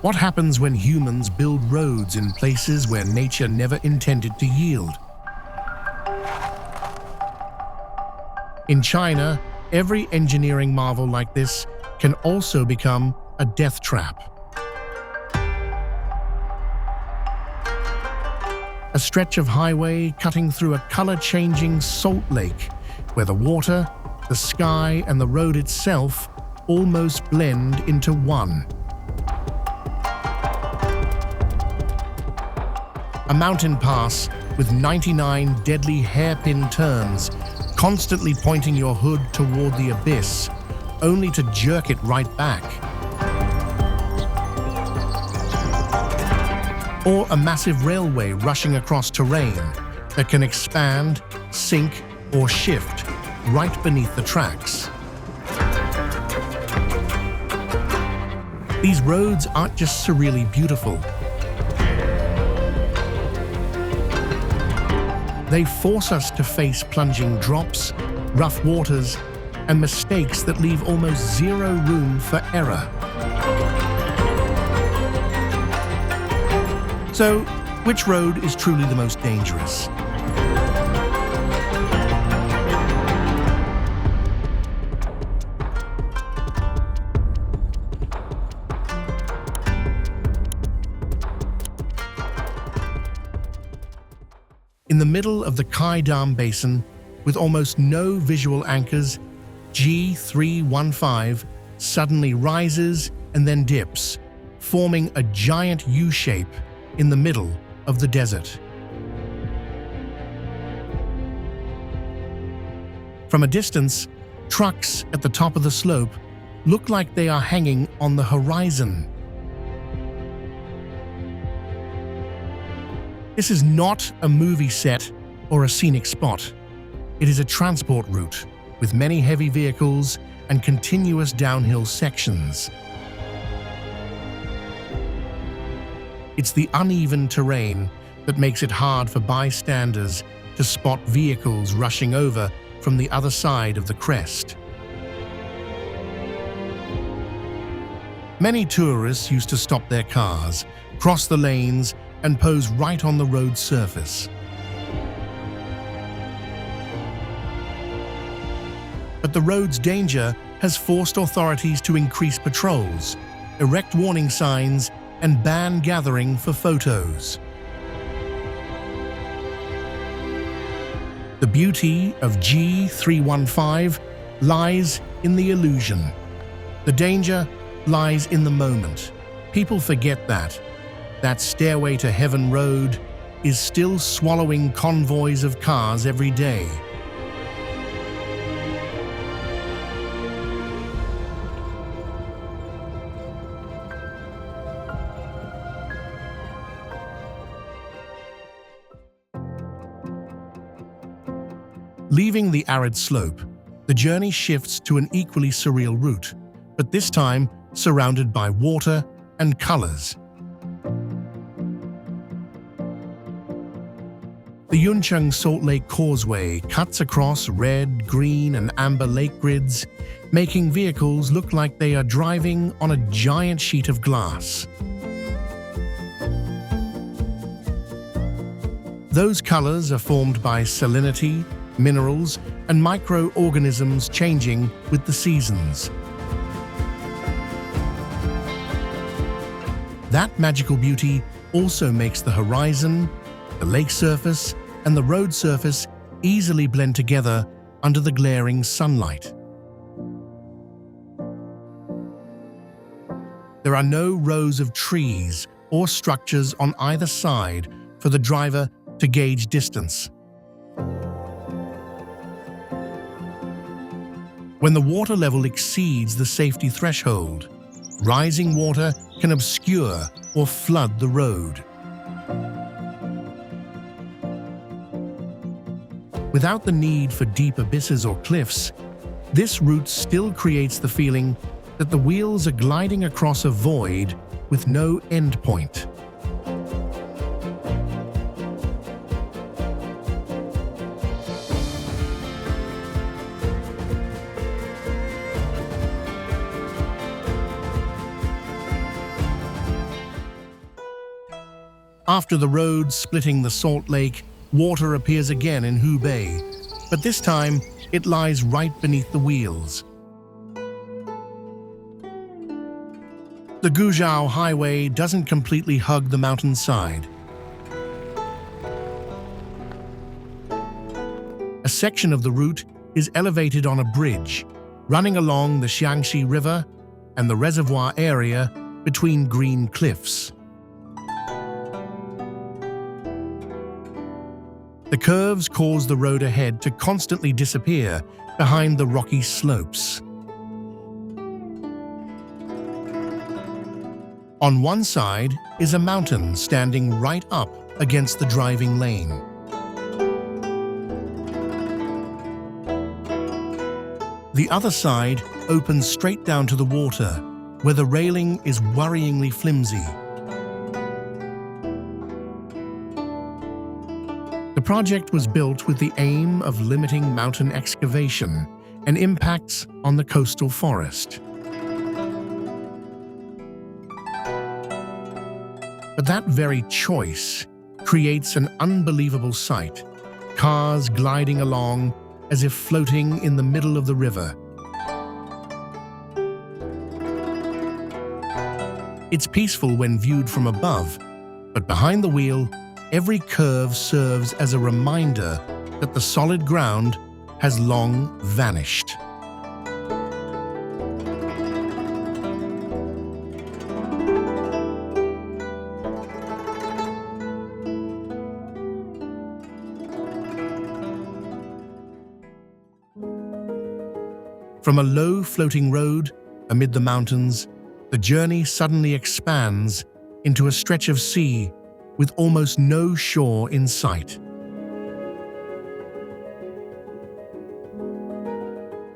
What happens when humans build roads in places where nature never intended to yield? In China, every engineering marvel like this can also become a death trap. A stretch of highway cutting through a color-changing salt lake where the water, the sky, and the road itself almost blend into one. A mountain pass with 99 deadly hairpin turns, constantly pointing your hood toward the abyss, only to jerk it right back. Or a massive railway rushing across terrain that can expand, sink, or shift right beneath the tracks. These roads aren't just surreally beautiful. They force us to face plunging drops, rough waters, and mistakes that leave almost zero room for error. So, which road is truly the most dangerous? In the middle of the Qingdao Basin, with almost no visual anchors, G315 suddenly rises and then dips, forming a giant U-shape in the middle of the desert. From a distance, trucks at the top of the slope look like they are hanging on the horizon. This is not a movie set or a scenic spot. It is a transport route with many heavy vehicles and continuous downhill sections. It's the uneven terrain that makes it hard for bystanders to spot vehicles rushing over from the other side of the crest. Many tourists used to stop their cars, cross the lanes, and pose right on the road surface. But the road's danger has forced authorities to increase patrols, erect warning signs, and ban gathering for photos. The beauty of G315 lies in the illusion. The danger lies in the moment. People forget that Stairway to Heaven road is still swallowing convoys of cars every day. Leaving the arid slope, the journey shifts to an equally surreal route, but this time surrounded by water and colors. The Yuncheng Salt Lake Causeway cuts across red, green, and amber lake grids, making vehicles look like they are driving on a giant sheet of glass. Those colors are formed by salinity, minerals, and microorganisms changing with the seasons. That magical beauty also makes the horizon, the lake surface, and the road surface easily blend together under the glaring sunlight. There are no rows of trees or structures on either side for the driver to gauge distance. When the water level exceeds the safety threshold, rising water can obscure or flood the road. Without the need for deep abysses or cliffs, this route still creates the feeling that the wheels are gliding across a void with no end point. After the road splitting the Salt Lake, water appears again in Hubei, but this time it lies right beneath the wheels. The Guzhao Highway doesn't completely hug the mountainside. A section of the route is elevated on a bridge, running along the Xiangxi River and the reservoir area between green cliffs. The curves cause the road ahead to constantly disappear behind the rocky slopes. On one side is a mountain standing right up against the driving lane. The other side opens straight down to the water, where the railing is worryingly flimsy. The project was built with the aim of limiting mountain excavation and impacts on the coastal forest. But that very choice creates an unbelievable sight, cars gliding along as if floating in the middle of the river. It's peaceful when viewed from above, but behind the wheel, every curve serves as a reminder that the solid ground has long vanished. From a low floating road amid the mountains, the journey suddenly expands into a stretch of sea with almost no shore in sight.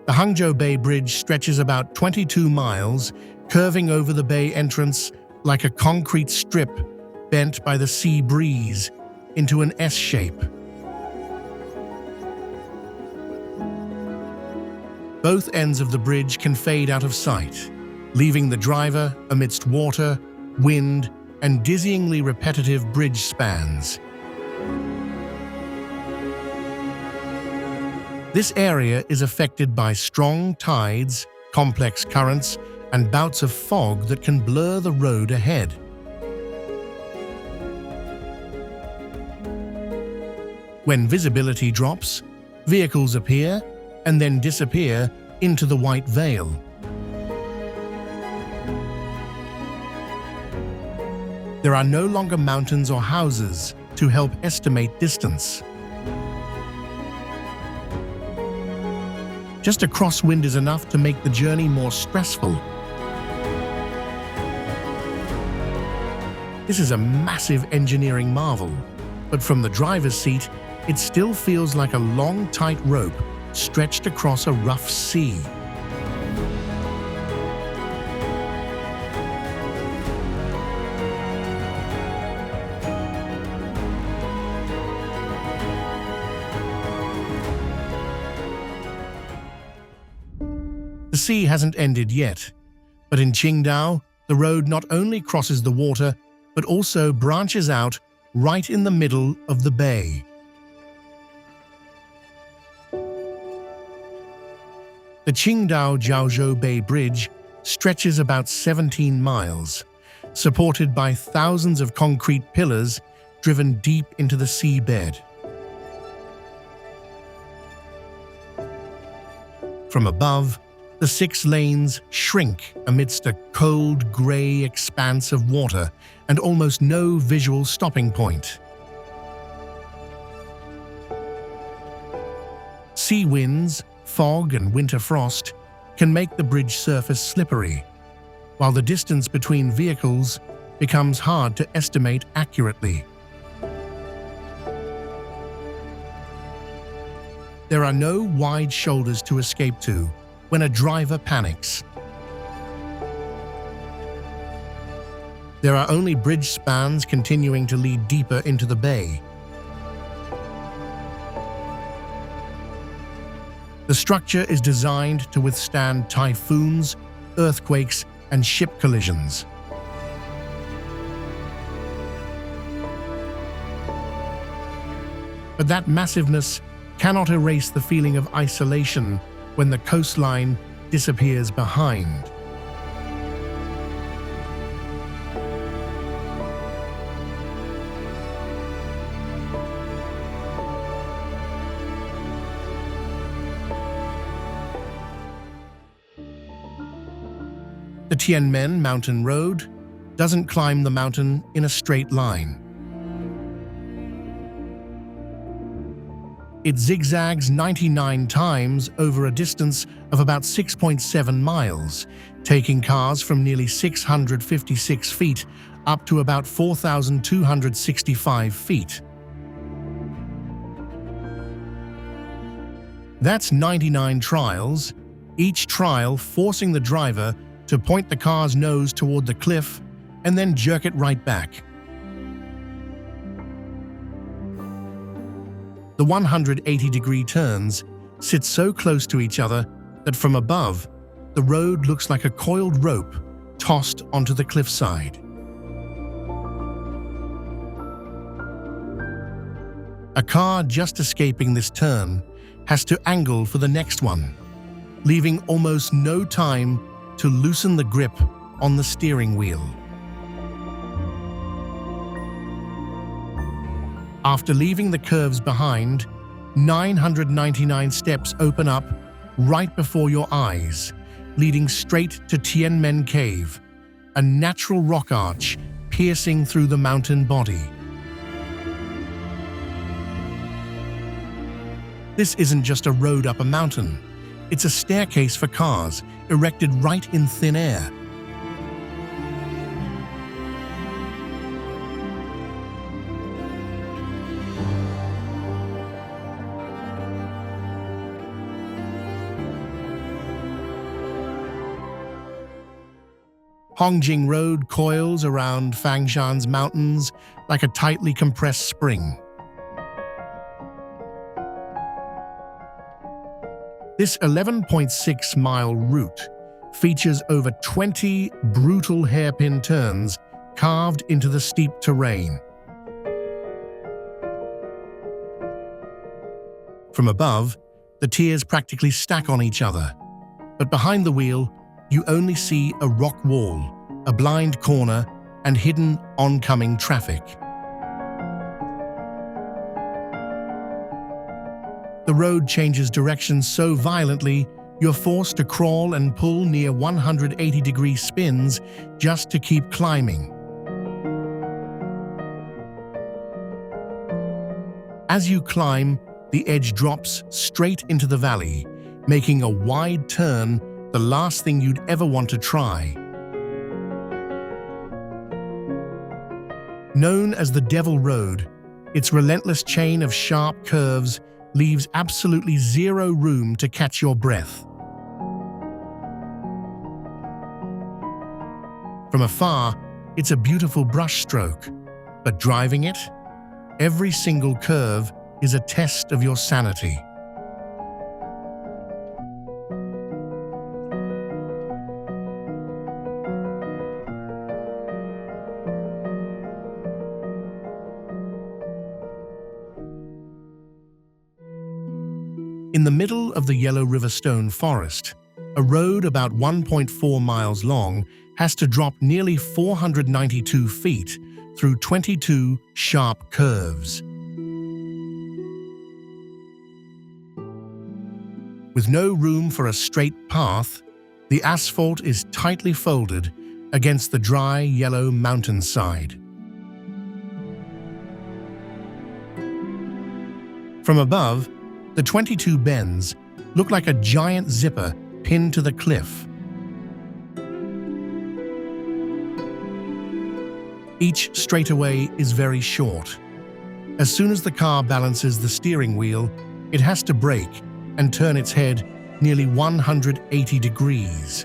The Hangzhou Bay Bridge stretches about 22 miles, curving over the bay entrance like a concrete strip bent by the sea breeze into an S shape. Both ends of the bridge can fade out of sight, leaving the driver amidst water, wind, and dizzyingly repetitive bridge spans. This area is affected by strong tides, complex currents, and bouts of fog that can blur the road ahead. When visibility drops, vehicles appear and then disappear into the white veil. There are no longer mountains or houses to help estimate distance. Just a crosswind is enough to make the journey more stressful. This is a massive engineering marvel, but from the driver's seat, it still feels like a long, tight rope stretched across a rough sea. The sea hasn't ended yet, but in Qingdao, the road not only crosses the water, but also branches out right in the middle of the bay. The Qingdao-Jiaozhou Bay Bridge stretches about 17 miles, supported by thousands of concrete pillars driven deep into the seabed. From above, the 6 lanes shrink amidst a cold, grey expanse of water and almost no visual stopping point. Sea winds, fog and winter frost can make the bridge surface slippery, while the distance between vehicles becomes hard to estimate accurately. There are no wide shoulders to escape to when a driver panics. There are only bridge spans continuing to lead deeper into the bay. The structure is designed to withstand typhoons, earthquakes, and ship collisions. But that massiveness cannot erase the feeling of isolation when the coastline disappears behind. The Tianmen Mountain Road doesn't climb the mountain in a straight line. It zigzags 99 times over a distance of about 6.7 miles, taking cars from nearly 656 feet up to about 4,265 feet. That's 99 trials, each trial forcing the driver to point the car's nose toward the cliff and then jerk it right back. The 180-degree turns sit so close to each other that from above, the road looks like a coiled rope tossed onto the cliffside. A car just escaping this turn has to angle for the next one, leaving almost no time to loosen the grip on the steering wheel. After leaving the curves behind, 999 steps open up right before your eyes, leading straight to Tianmen Cave, a natural rock arch piercing through the mountain body. This isn't just a road up a mountain. It's a staircase for cars, erected right in thin air. Hongjing Road coils around Fangshan's mountains like a tightly compressed spring. This 11.6-mile route features over 20 brutal hairpin turns carved into the steep terrain. From above, the tiers practically stack on each other, but behind the wheel, you only see a rock wall, a blind corner, and hidden oncoming traffic. The road changes direction so violently, you're forced to crawl and pull near 180-degree spins just to keep climbing. As you climb, the edge drops straight into the valley, making a wide turn the last thing you'd ever want to try. Known as the Devil Road, its relentless chain of sharp curves leaves absolutely zero room to catch your breath. From afar, it's a beautiful brushstroke, but driving it, every single curve is a test of your sanity. In the middle of the Yellow River Stone Forest, a road about 1.4 miles long has to drop nearly 492 feet through 22 sharp curves. With no room for a straight path, the asphalt is tightly folded against the dry yellow mountainside. From above, the 22 bends look like a giant zipper pinned to the cliff. Each straightaway is very short. As soon as the car balances the steering wheel, it has to brake and turn its head nearly 180 degrees.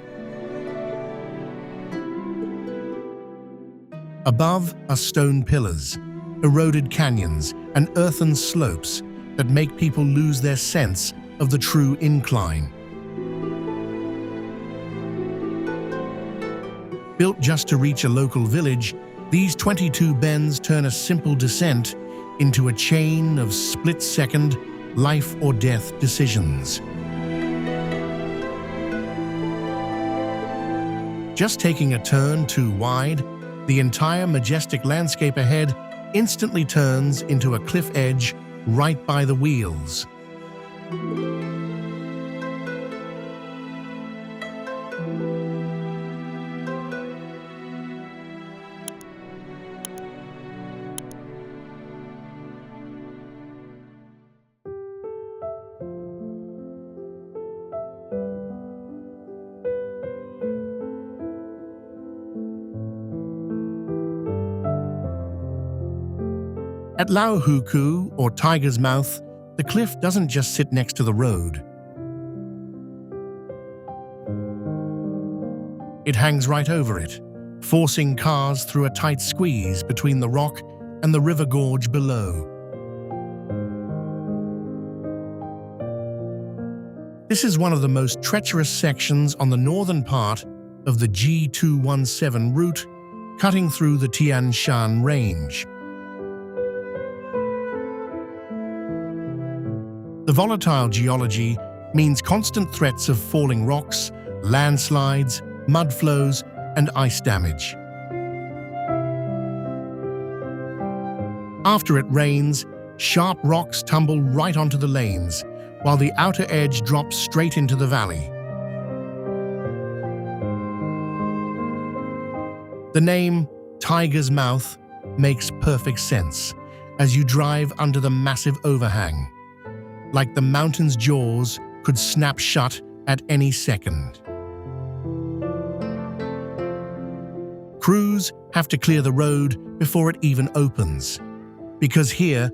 Above are stone pillars, eroded canyons, and earthen slopes that make people lose their sense of the true incline. Built just to reach a local village, these 22 bends turn a simple descent into a chain of split-second, life-or-death decisions. Just taking a turn too wide, the entire majestic landscape ahead instantly turns into a cliff edge right by the wheels. At Laohukou, or Tiger's Mouth, the cliff doesn't just sit next to the road. It hangs right over it, forcing cars through a tight squeeze between the rock and the river gorge below. This is one of the most treacherous sections on the northern part of the G217 route, cutting through the Tianshan range. The volatile geology means constant threats of falling rocks, landslides, mud flows, and ice damage. After it rains, sharp rocks tumble right onto the lanes, while the outer edge drops straight into the valley. The name Tiger's Mouth makes perfect sense as you drive under the massive overhang, like the mountain's jaws could snap shut at any second. Crews have to clear the road before it even opens, because here,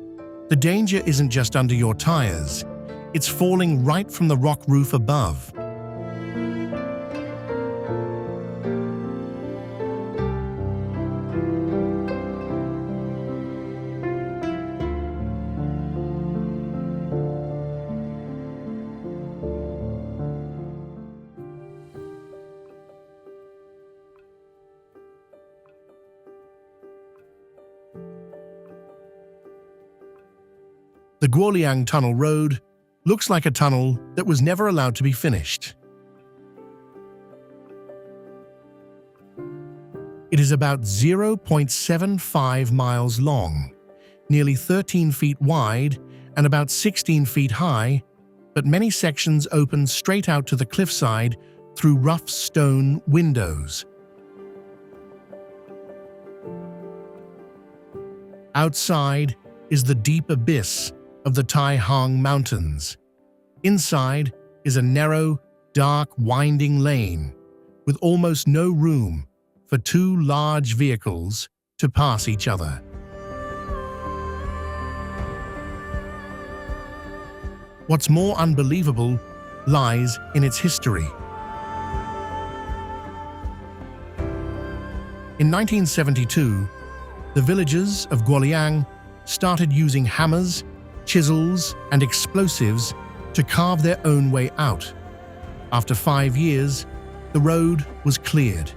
the danger isn't just under your tires, it's falling right from the rock roof above. The Guoliang Tunnel Road looks like a tunnel that was never allowed to be finished. It is about 0.75 miles long, nearly 13 feet wide and about 16 feet high, but many sections open straight out to the cliffside through rough stone windows. Outside is the deep abyss of the Taihang Mountains. Inside is a narrow, dark, winding lane with almost no room for two large vehicles to pass each other. What's more unbelievable lies in its history. In 1972, the villagers of Guoliang started using hammers, chisels, and explosives to carve their own way out. After 5 years, the road was cleared.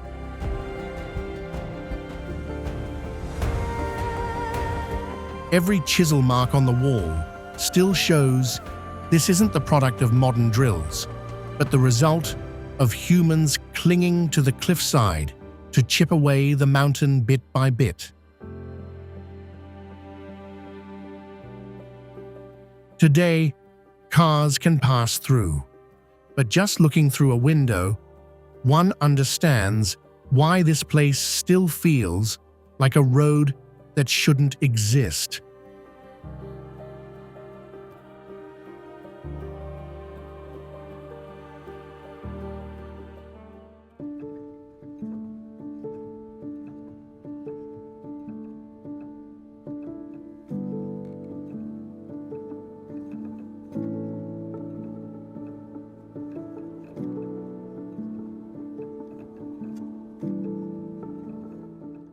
Every chisel mark on the wall still shows this isn't the product of modern drills, but the result of humans clinging to the cliffside to chip away the mountain bit by bit. Today, cars can pass through, but just looking through a window, one understands why this place still feels like a road that shouldn't exist.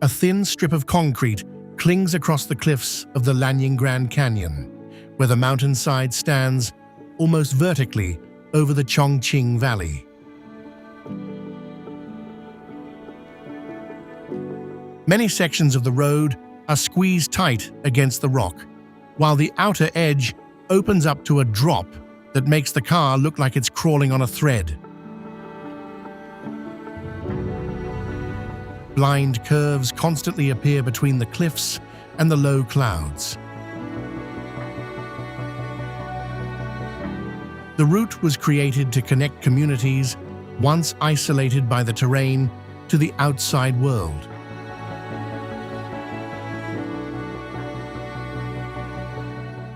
A thin strip of concrete clings across the cliffs of the Lanying Grand Canyon, where the mountainside stands almost vertically over the Chongqing Valley. Many sections of the road are squeezed tight against the rock, while the outer edge opens up to a drop that makes the car look like it's crawling on a thread. Blind curves constantly appear between the cliffs and the low clouds. The route was created to connect communities once isolated by the terrain to the outside world.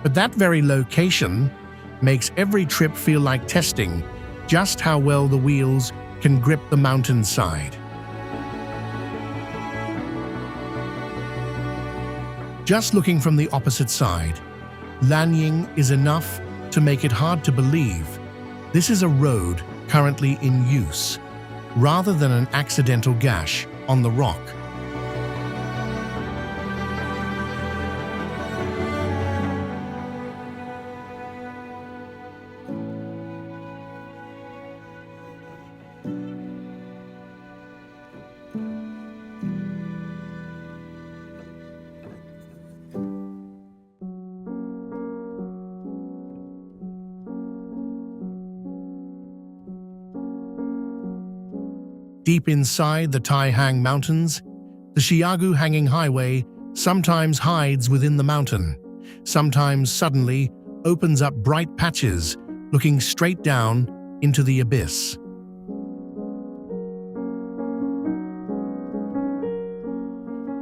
But that very location makes every trip feel like testing just how well the wheels can grip the mountainside. Just looking from the opposite side, Lanying is enough to make it hard to believe this is a road currently in use, rather than an accidental gash on the rock. Deep inside the Taihang Mountains, the Xiagou hanging highway sometimes hides within the mountain, sometimes suddenly opens up bright patches looking straight down into the abyss.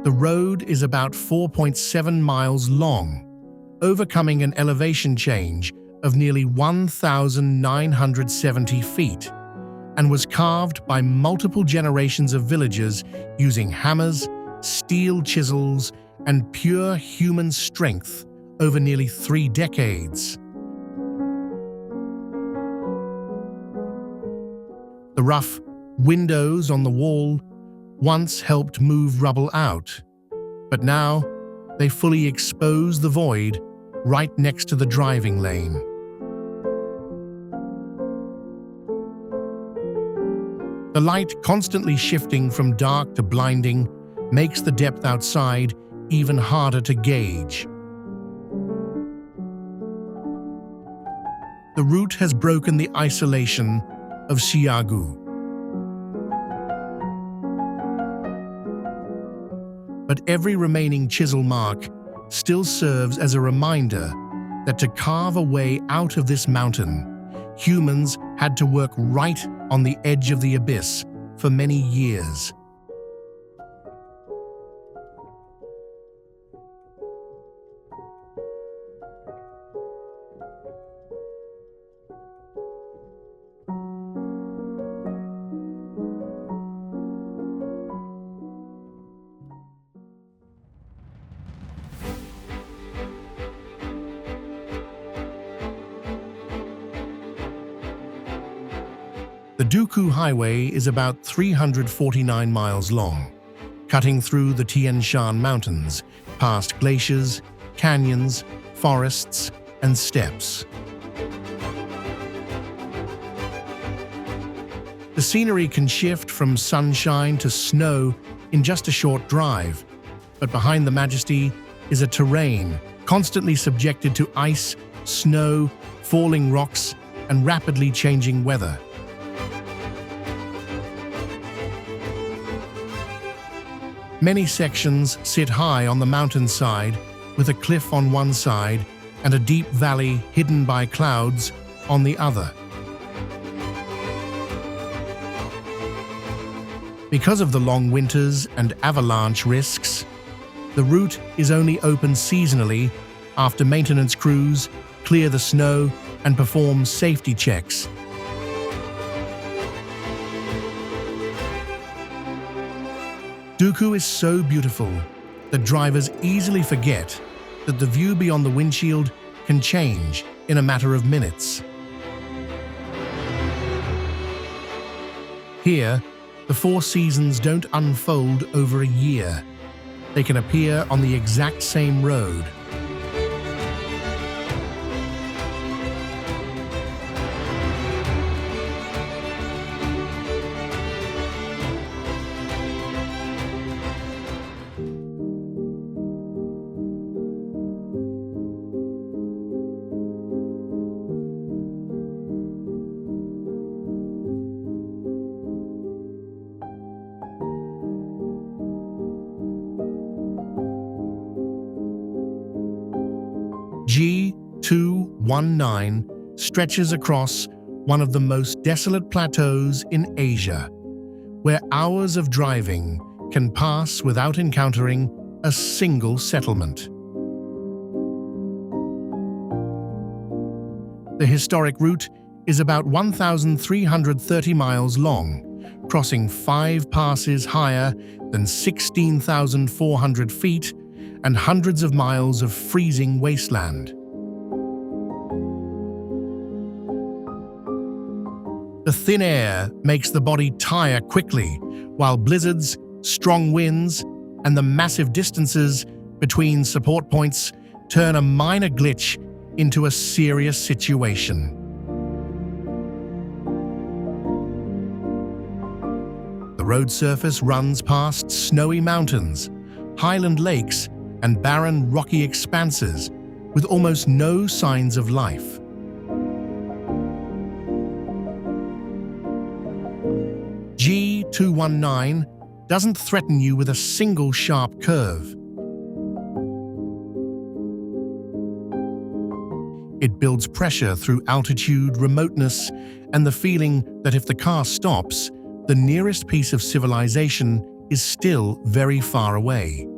The road is about 4.7 miles long, overcoming an elevation change of nearly 1,970 feet, and was carved by multiple generations of villagers using hammers, steel chisels, and pure human strength over nearly 3 decades. The rough windows on the wall once helped move rubble out, but now they fully expose the void right next to the driving lane. The light constantly shifting from dark to blinding makes the depth outside even harder to gauge. The route has broken the isolation of Xiagou. But every remaining chisel mark still serves as a reminder that to carve a way out of this mountain, humans had to work right on the edge of the abyss for many years. The Duku Highway is about 349 miles long, cutting through the Tianshan Mountains, past glaciers, canyons, forests, and steppes. The scenery can shift from sunshine to snow in just a short drive, but behind the majesty is a terrain constantly subjected to ice, snow, falling rocks, and rapidly changing weather. Many sections sit high on the mountainside, with a cliff on one side and a deep valley hidden by clouds on the other. Because of the long winters and avalanche risks, the route is only open seasonally after maintenance crews clear the snow and perform safety checks. Duku is so beautiful that drivers easily forget that the view beyond the windshield can change in a matter of minutes. Here, the 4 seasons don't unfold over a year. They can appear on the exact same road. G219 stretches across one of the most desolate plateaus in Asia, where hours of driving can pass without encountering a single settlement. The historic route is about 1,330 miles long, crossing 5 passes higher than 16,400 feet and hundreds of miles of freezing wasteland. The thin air makes the body tire quickly, while blizzards, strong winds, and the massive distances between support points turn a minor glitch into a serious situation. The road surface runs past snowy mountains, highland lakes, and barren rocky expanses with almost no signs of life. G219 doesn't threaten you with a single sharp curve. It builds pressure through altitude, remoteness, and the feeling that if the car stops, the nearest piece of civilization is still very far away.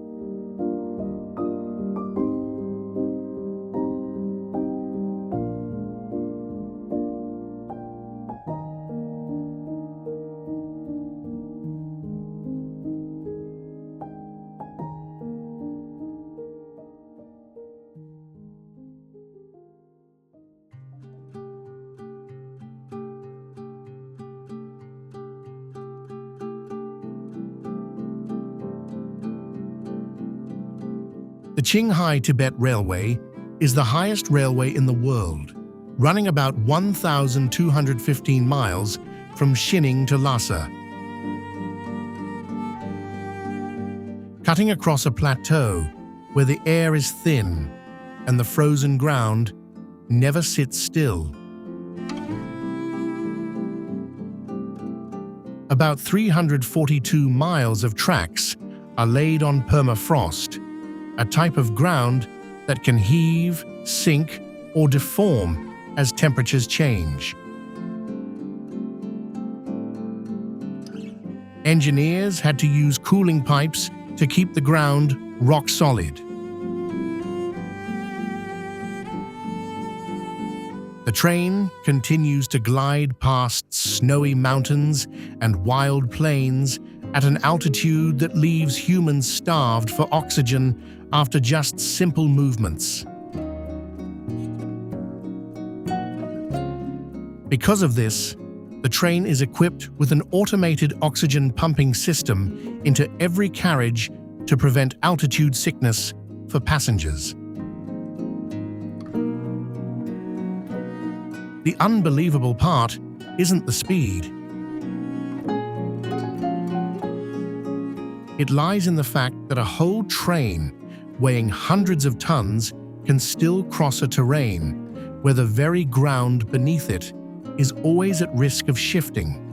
The Qinghai-Tibet Railway is the highest railway in the world, running about 1,215 miles from Xining to Lhasa. Cutting across a plateau where the air is thin and the frozen ground never sits still. About 342 miles of tracks are laid on permafrost, a type of ground that can heave, sink, or deform as temperatures change. Engineers had to use cooling pipes to keep the ground rock solid. The train continues to glide past snowy mountains and wild plains at an altitude that leaves humans starved for oxygen after just simple movements. Because of this, the train is equipped with an automated oxygen pumping system into every carriage to prevent altitude sickness for passengers. The unbelievable part isn't the speed. It lies in the fact that a whole train weighing hundreds of tons can still cross a terrain where the very ground beneath it is always at risk of shifting.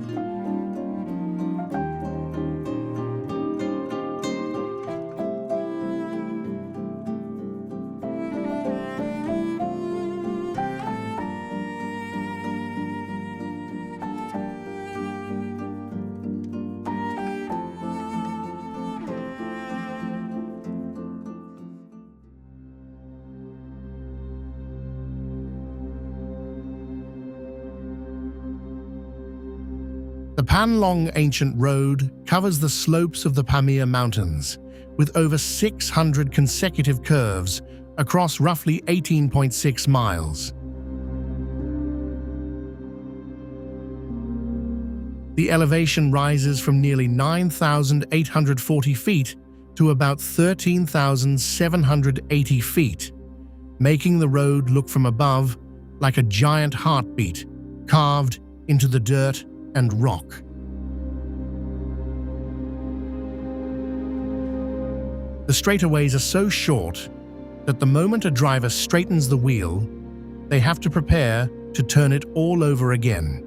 The Panlong Ancient Road covers the slopes of the Pamir Mountains, with over 600 consecutive curves across roughly 18.6 miles. The elevation rises from nearly 9,840 feet to about 13,780 feet, making the road look from above like a giant heartbeat carved into the dirt and rock. The straightaways are so short that the moment a driver straightens the wheel, they have to prepare to turn it all over again.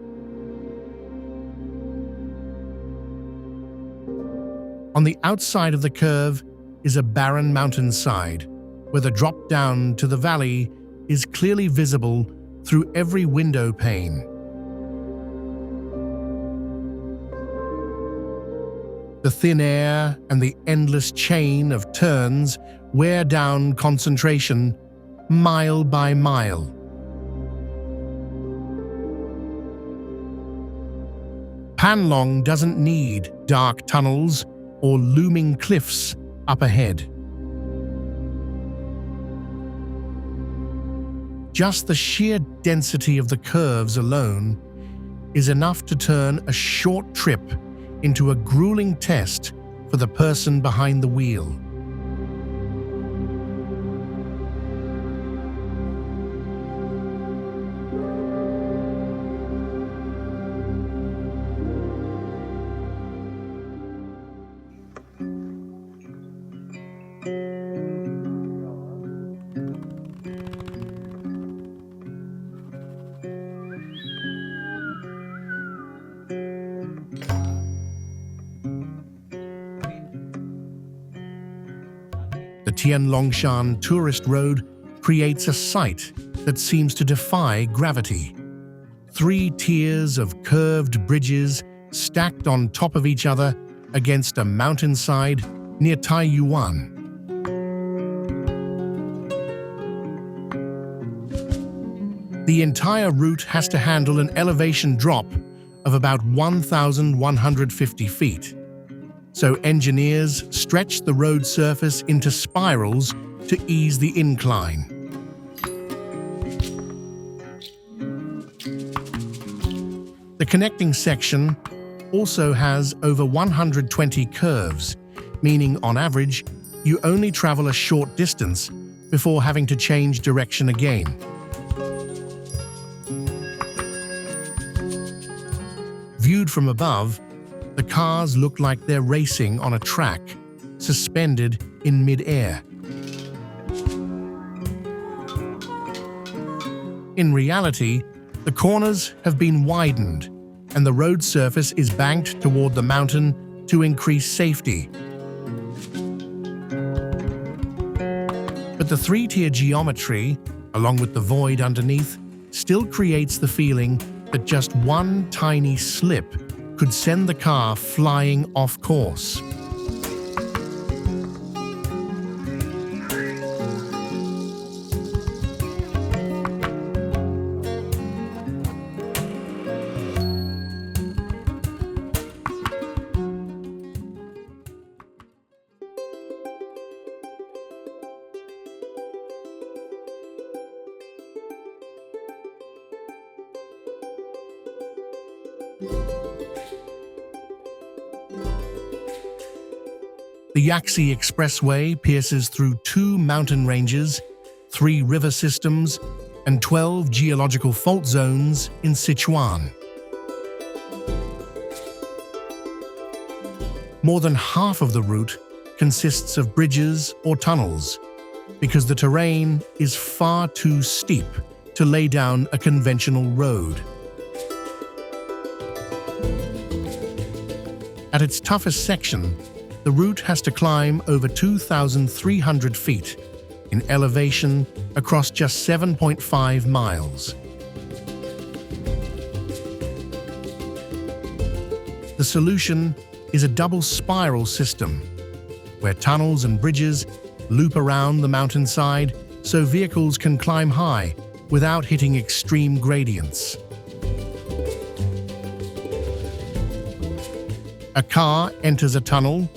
On the outside of the curve is a barren mountainside, where the drop down to the valley is clearly visible through every window pane. The thin air and the endless chain of turns wear down concentration mile by mile. Panlong doesn't need dark tunnels or looming cliffs up ahead. Just the sheer density of the curves alone is enough to turn a short trip into a grueling test for the person behind the wheel. The Tianlongshan tourist road creates a sight that seems to defy gravity. 3 tiers of curved bridges stacked on top of each other against a mountainside near Taiyuan. The entire route has to handle an elevation drop of about 1,150 feet. So engineers stretch the road surface into spirals to ease the incline. The connecting section also has over 120 curves, meaning on average, you only travel a short distance before having to change direction again. Viewed from above, the cars look like they're racing on a track, suspended in mid-air. In reality, the corners have been widened, and the road surface is banked toward the mountain to increase safety. But the 3-tier geometry, along with the void underneath, still creates the feeling that just one tiny slip could send the car flying off course. The Yaxi Expressway pierces through 2 mountain ranges, 3 river systems, and 12 geological fault zones in Sichuan. More than half of the route consists of bridges or tunnels, because the terrain is far too steep to lay down a conventional road. At its toughest section, the route has to climb over 2,300 feet in elevation across just 7.5 miles. The solution is a double spiral system, where tunnels and bridges loop around the mountainside so vehicles can climb high without hitting extreme gradients. A car enters a tunnel,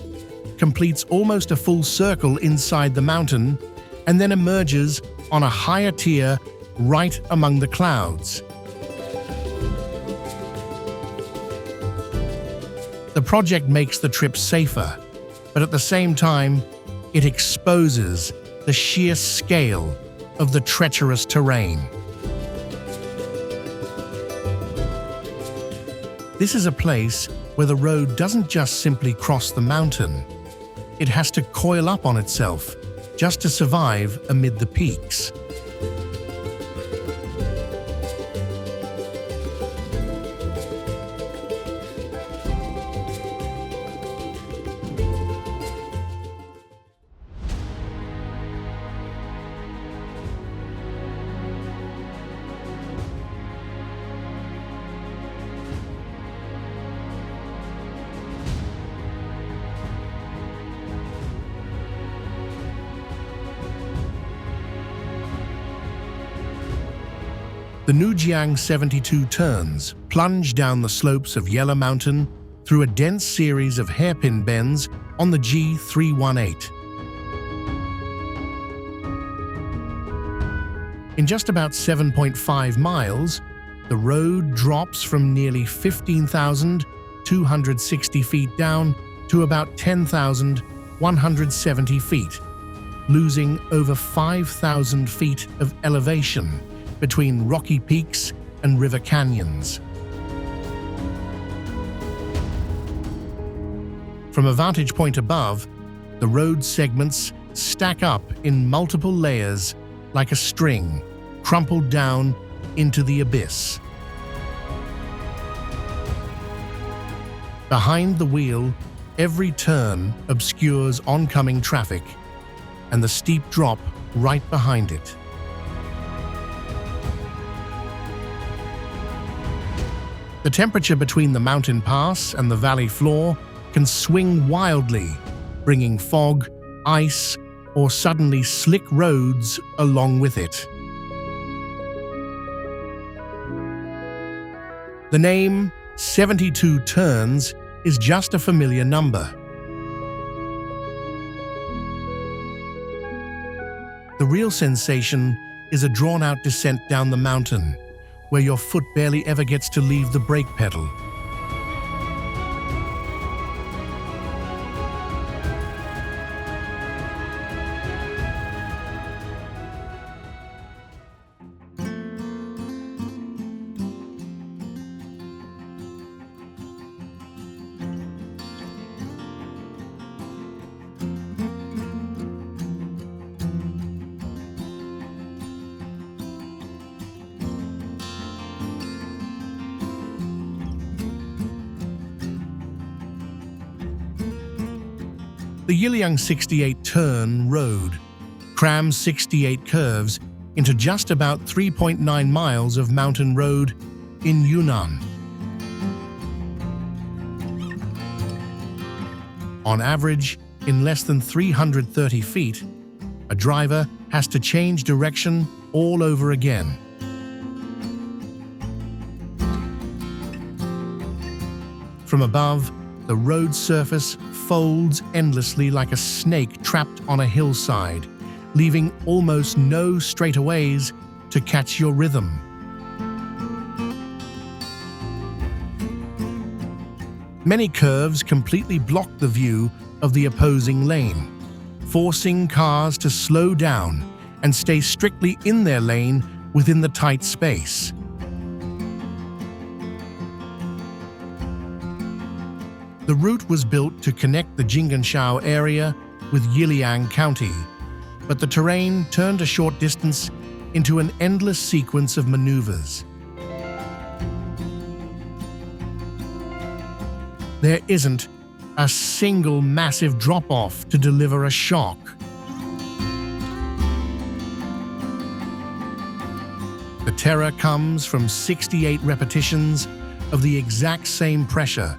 completes almost a full circle inside the mountain, and then emerges on a higher tier right among the clouds. The project makes the trip safer, but at the same time, it exposes the sheer scale of the treacherous terrain. This is a place where the road doesn't just simply cross the mountain. It has to coil up on itself just to survive amid the peaks. The Nujiang 72 turns plunge down the slopes of Yellow Mountain through a dense series of hairpin bends on the G318. In just about 7.5 miles, the road drops from nearly 15,260 feet down to about 10,170 feet, losing over 5,000 feet of elevation between rocky peaks and river canyons. From a vantage point above, the road segments stack up in multiple layers like a string, crumpled down into the abyss. Behind the wheel, every turn obscures oncoming traffic, and the steep drop right behind it. The temperature between the mountain pass and the valley floor can swing wildly, bringing fog, ice, or suddenly slick roads along with it. The name 72 turns is just a familiar number. The real sensation is a drawn-out descent down the mountain, where your foot barely ever gets to leave the brake pedal. The Yiliang 68 Turn Road crams 68 curves into just about 3.9 miles of mountain road in Yunnan. On average, in less than 330 feet, a driver has to change direction all over again. From above, the road surface folds endlessly like a snake trapped on a hillside, leaving almost no straightaways to catch your rhythm. Many curves completely block the view of the opposing lane, forcing cars to slow down and stay strictly in their lane within the tight space. The route was built to connect the Jingganshao area with Yiliang County, but the terrain turned a short distance into an endless sequence of maneuvers. There isn't a single massive drop-off to deliver a shock. The terror comes from 68 repetitions of the exact same pressure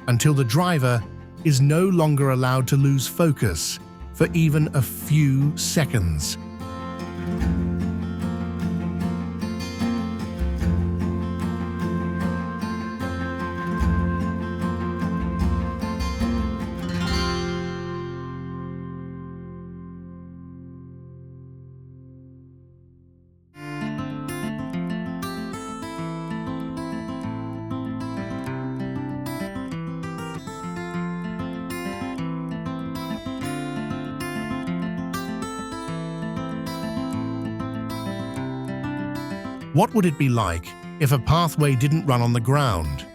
until the driver is no longer allowed to lose focus for even a few seconds. What would it be like if a pathway didn't run on the ground,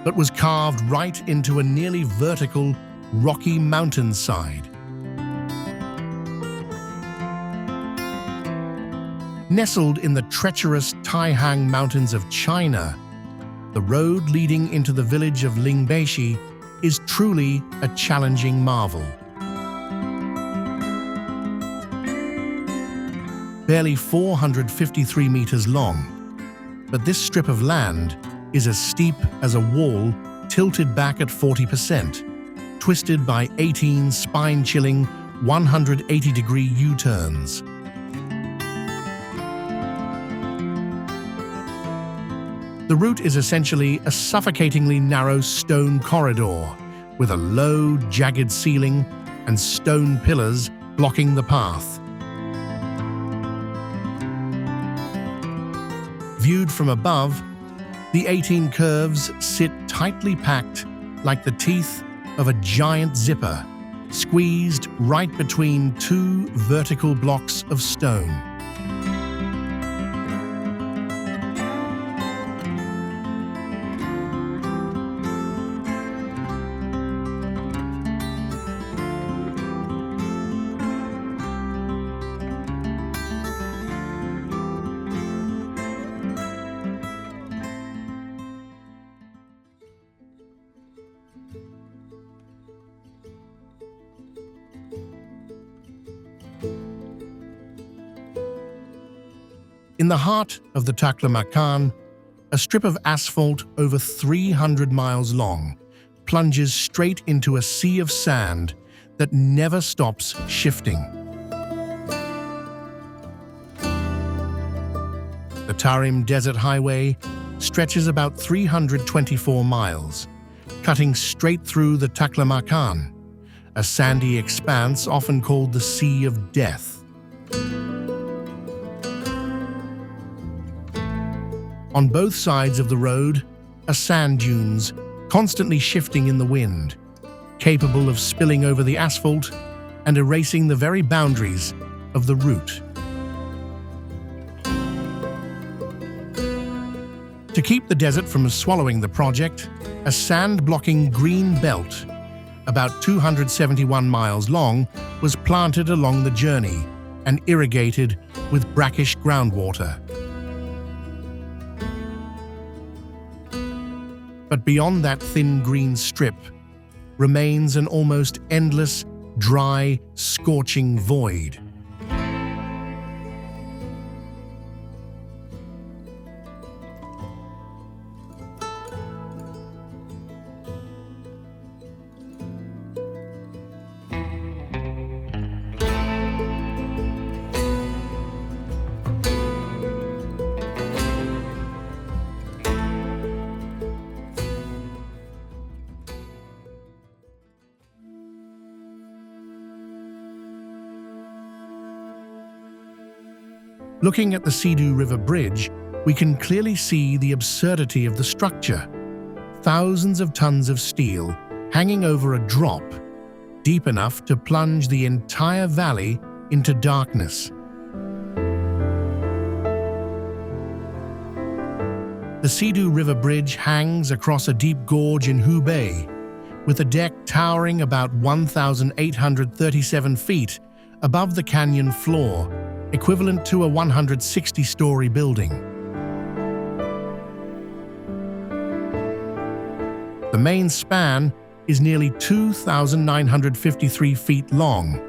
but was carved right into a nearly vertical, rocky mountainside? Nestled in the treacherous Taihang Mountains of China, the road leading into the village of Lingpaishi is truly a challenging marvel. Barely 453 meters long, but this strip of land is as steep as a wall tilted back at 40%, twisted by 18 spine-chilling 180-degree U-turns. The route is essentially a suffocatingly narrow stone corridor with a low, jagged ceiling and stone pillars blocking the path. Viewed from above, the 18 curves sit tightly packed like the teeth of a giant zipper, squeezed right between two vertical blocks of stone. In the heart of the Taklamakan, a strip of asphalt over 300 miles long plunges straight into a sea of sand that never stops shifting. The Tarim Desert Highway stretches about 324 miles, cutting straight through the Taklamakan, a sandy expanse often called the Sea of Death. On both sides of the road are sand dunes, constantly shifting in the wind, capable of spilling over the asphalt and erasing the very boundaries of the route. To keep the desert from swallowing the project, a sand-blocking green belt, about 271 miles long, was planted along the journey and irrigated with brackish groundwater. But beyond that thin green strip remains an almost endless, dry, scorching void. Looking at the Sidu River Bridge, we can clearly see the absurdity of the structure. Thousands of tons of steel hanging over a drop, deep enough to plunge the entire valley into darkness. The Sidu River Bridge hangs across a deep gorge in Hubei, with a deck towering about 1,837 feet above the canyon floor, equivalent to a 160-story building. The main span is nearly 2,953 feet long,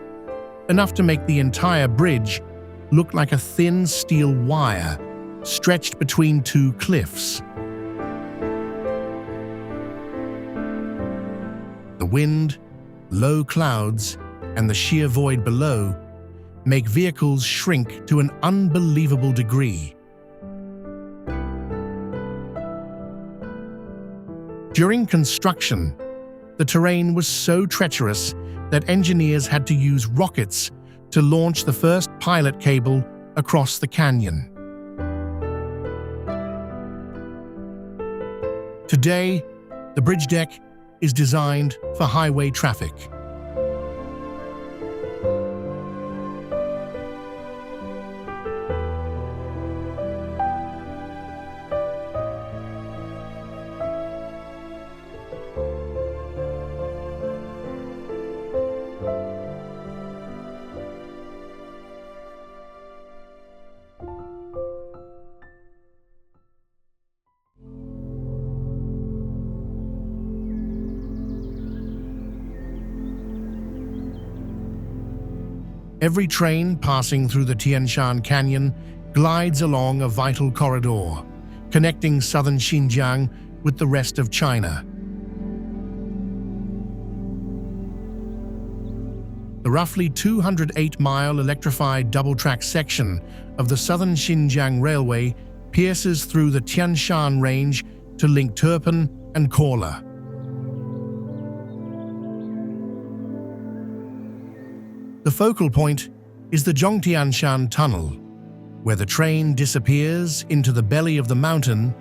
enough to make the entire bridge look like a thin steel wire stretched between two cliffs. The wind, low clouds, and the sheer void below make vehicles shrink to an unbelievable degree. During construction, the terrain was so treacherous that engineers had to use rockets to launch the first pilot cable across the canyon. Today, the bridge deck is designed for highway traffic. Every train passing through the Tianshan Canyon glides along a vital corridor, connecting southern Xinjiang with the rest of China. The roughly 208-mile electrified double-track section of the Southern Xinjiang Railway pierces through the Tianshan range to link Turpan and Korla. The focal point is the Zhongtianshan Tunnel, where the train disappears into the belly of the mountain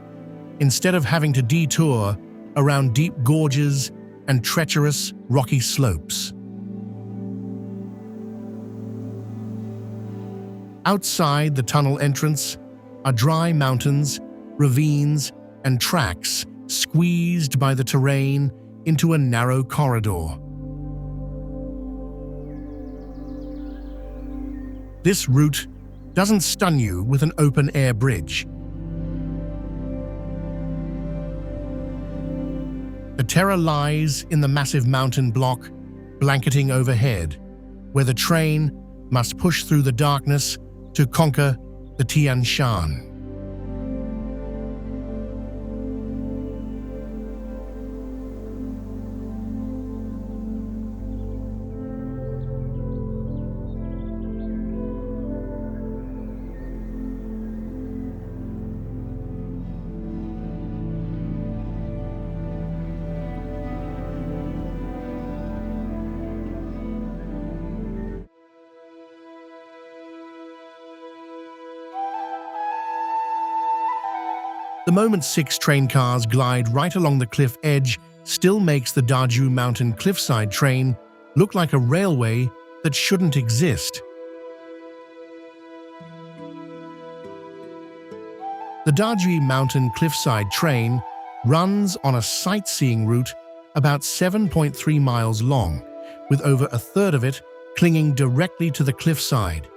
instead of having to detour around deep gorges and treacherous rocky slopes. Outside the tunnel entrance are dry mountains, ravines, and tracks squeezed by the terrain into a narrow corridor. This route doesn't stun you with an open-air bridge. The terror lies in the massive mountain block blanketing overhead, where the train must push through the darkness to conquer the Tianshan. The moment 6 train cars glide right along the cliff edge still makes the Dajue Mountain Cliffside train look like a railway that shouldn't exist. The Dajue Mountain Cliffside train runs on a sightseeing route about 7.3 miles long, with over a third of it clinging directly to the cliffside.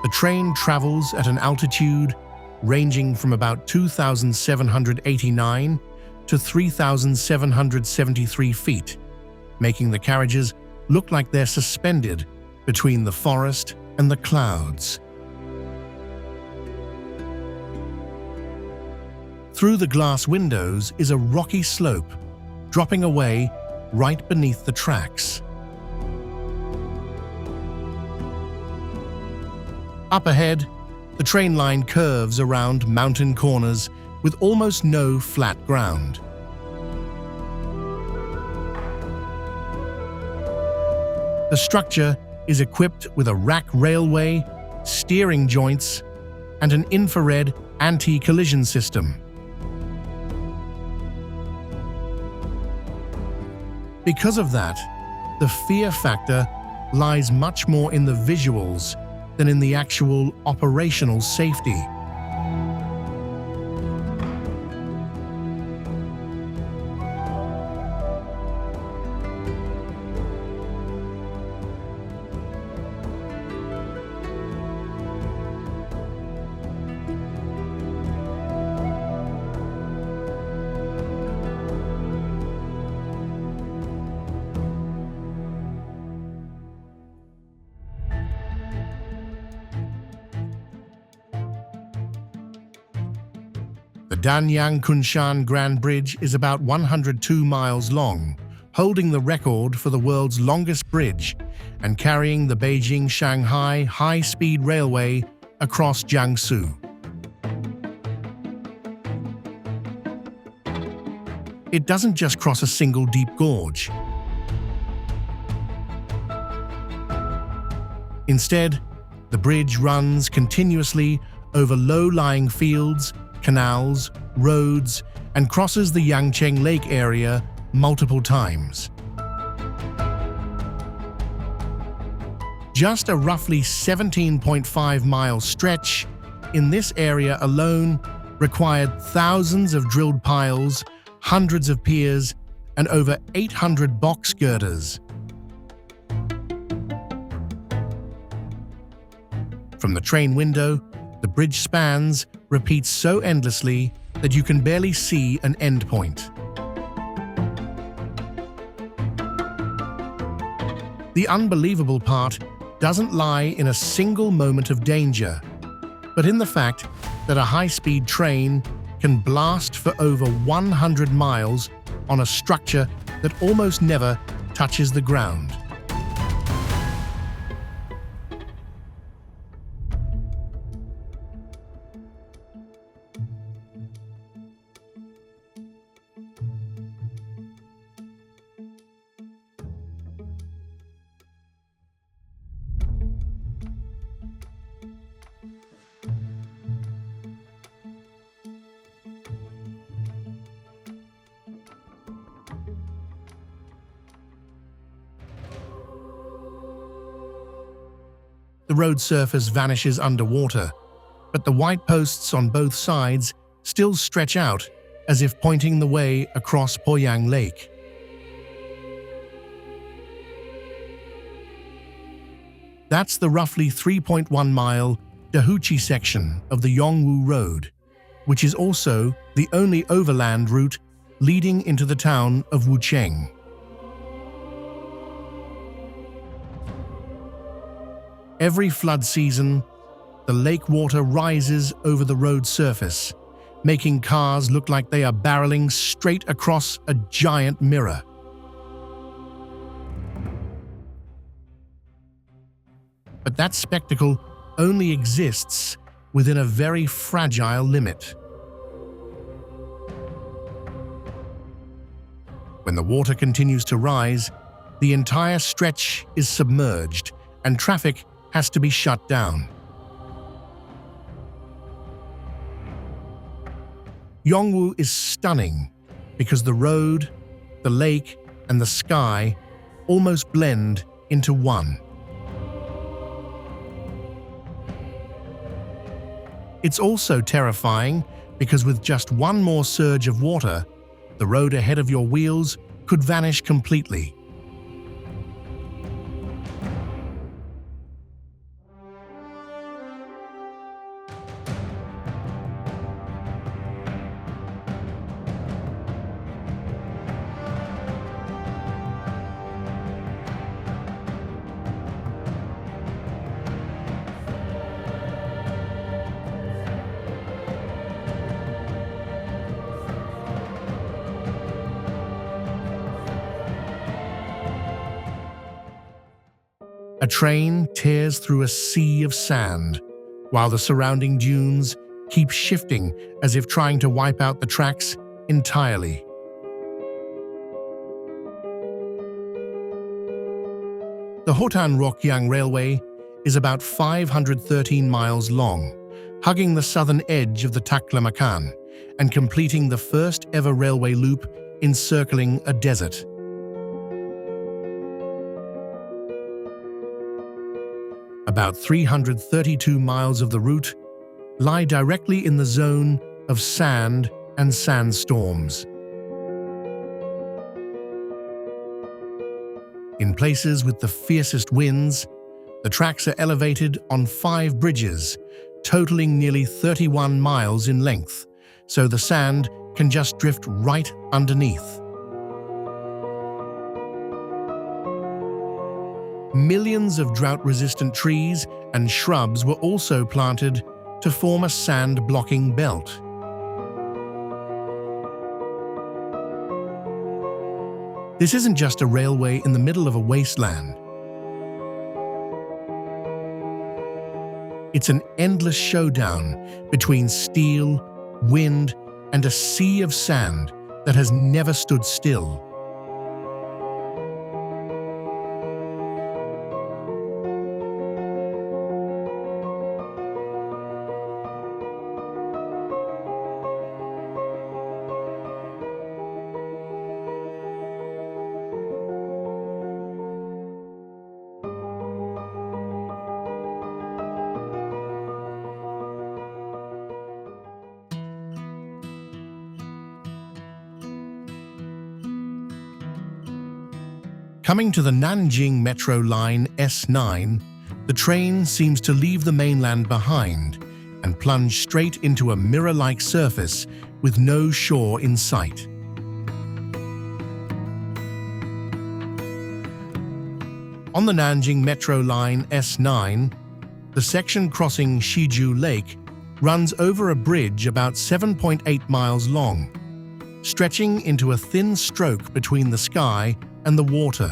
The train travels at an altitude ranging from about 2,789 to 3,773 feet, making the carriages look like they're suspended between the forest and the clouds. Through the glass windows is a rocky slope, dropping away right beneath the tracks. Up ahead, the train line curves around mountain corners with almost no flat ground. The structure is equipped with a rack railway, steering joints, and an infrared anti-collision system. Because of that, the fear factor lies much more in the visuals than in the actual operational safety. The Danyang Kunshan Grand Bridge is about 102 miles long, holding the record for the world's longest bridge and carrying the Beijing-Shanghai high-speed railway across Jiangsu. It doesn't just cross a single deep gorge. Instead, the bridge runs continuously over low-lying fields, canals, roads, and crosses the Yangcheng Lake area multiple times. Just a roughly 17.5-mile stretch in this area alone required thousands of drilled piles, hundreds of piers, and over 800 box girders. From the train window, the bridge spans repeats so endlessly that you can barely see an endpoint. The unbelievable part doesn't lie in a single moment of danger, but in the fact that a high-speed train can blast for over 100 miles on a structure that almost never touches the ground. road surface vanishes underwater, but the white posts on both sides still stretch out as if pointing the way across Poyang Lake. That's the roughly 3.1-mile Dahuchi section of the Yongwu Road, which is also the only overland route leading into the town of Wucheng. Every flood season, the lake water rises over the road surface, making cars look like they are barreling straight across a giant mirror. But that spectacle only exists within a very fragile limit. When the water continues to rise, the entire stretch is submerged and traffic has to be shut down. Yongwu is stunning because the road, the lake, and the sky almost blend into one. It's also terrifying because with just one more surge of water, the road ahead of your wheels could vanish completely. A train tears through a sea of sand, while the surrounding dunes keep shifting as if trying to wipe out the tracks entirely. The Hotan-Rokyang Railway is about 513 miles long, hugging the southern edge of the Taklamakan and completing the first ever railway loop encircling a desert. About 332 miles of the route lie directly in the zone of sand and sandstorms. In places with the fiercest winds, the tracks are elevated on 5 bridges, totaling nearly 31 miles in length, so the sand can just drift right underneath. Millions of drought-resistant trees and shrubs were also planted to form a sand-blocking belt. This isn't just a railway in the middle of a wasteland. It's an endless showdown between steel, wind, and a sea of sand that has never stood still. Coming to the Nanjing Metro Line S9, the train seems to leave the mainland behind and plunge straight into a mirror-like surface with no shore in sight. On the Nanjing Metro Line S9, the section crossing Sidu Lake runs over a bridge about 7.8 miles long, stretching into a thin stroke between the sky and the water.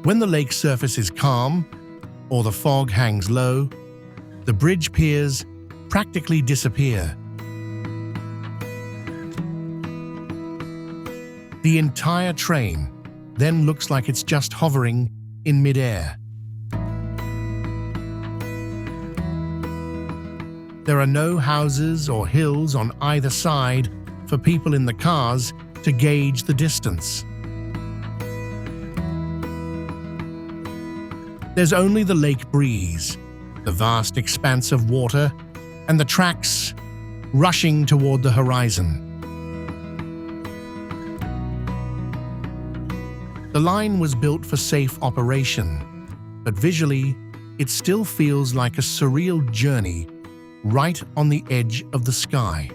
When the lake surface is calm, or the fog hangs low, the bridge piers practically disappear. The entire train then looks like it's just hovering in midair. There are no houses or hills on either side for people in the cars to gauge the distance. There's only the lake breeze, the vast expanse of water, and the tracks rushing toward the horizon. The line was built for safe operation, but visually, it still feels like a surreal journey right on the edge of the sky.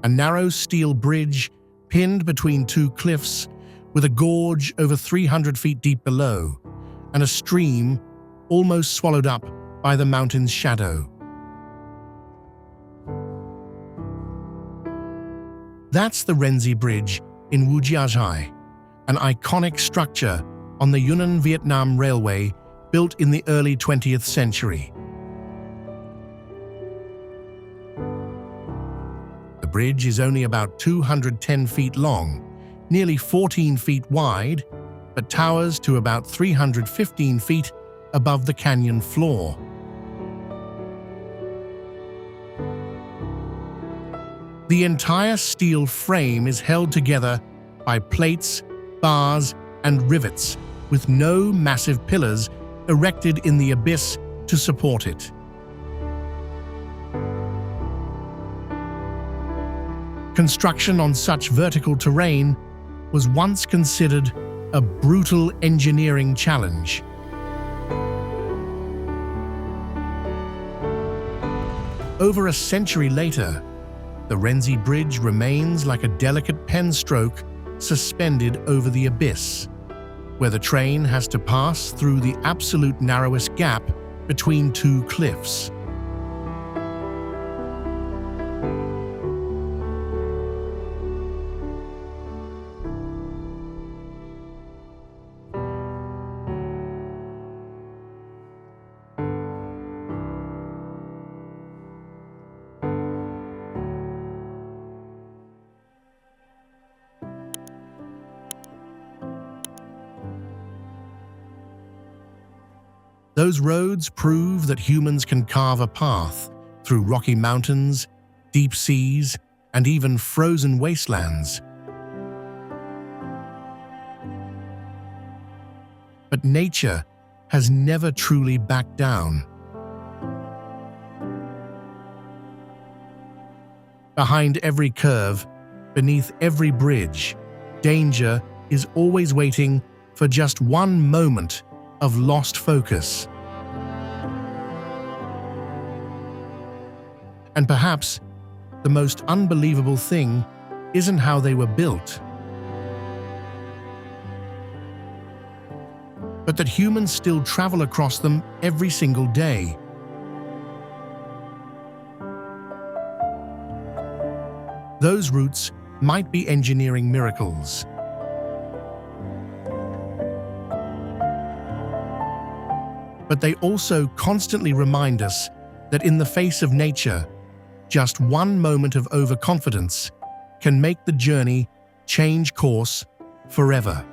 A narrow steel bridge pinned between two cliffs with a gorge over 300 feet deep below and a stream almost swallowed up by the mountain's shadow. That's the Renzi Bridge in Wujiazhai, an iconic structure on the Yunnan-Vietnam Railway built in the early 20th century. The bridge is only about 210 feet long, nearly 14 feet wide, but towers to about 315 feet above the canyon floor. The entire steel frame is held together by plates, bars, and rivets, with no massive pillars erected in the abyss to support it. Construction on such vertical terrain was once considered a brutal engineering challenge. Over a century later, the Renzi Bridge remains like a delicate pen stroke suspended over the abyss, where the train has to pass through the absolute narrowest gap between two cliffs. Those roads prove that humans can carve a path through rocky mountains, deep seas, and even frozen wastelands. But nature has never truly backed down. Behind every curve, beneath every bridge, danger is always waiting for just one moment of lost focus. And perhaps the most unbelievable thing isn't how they were built, but that humans still travel across them every single day. Those routes might be engineering miracles, but they also constantly remind us that in the face of nature, just one moment of overconfidence can make the journey change course forever.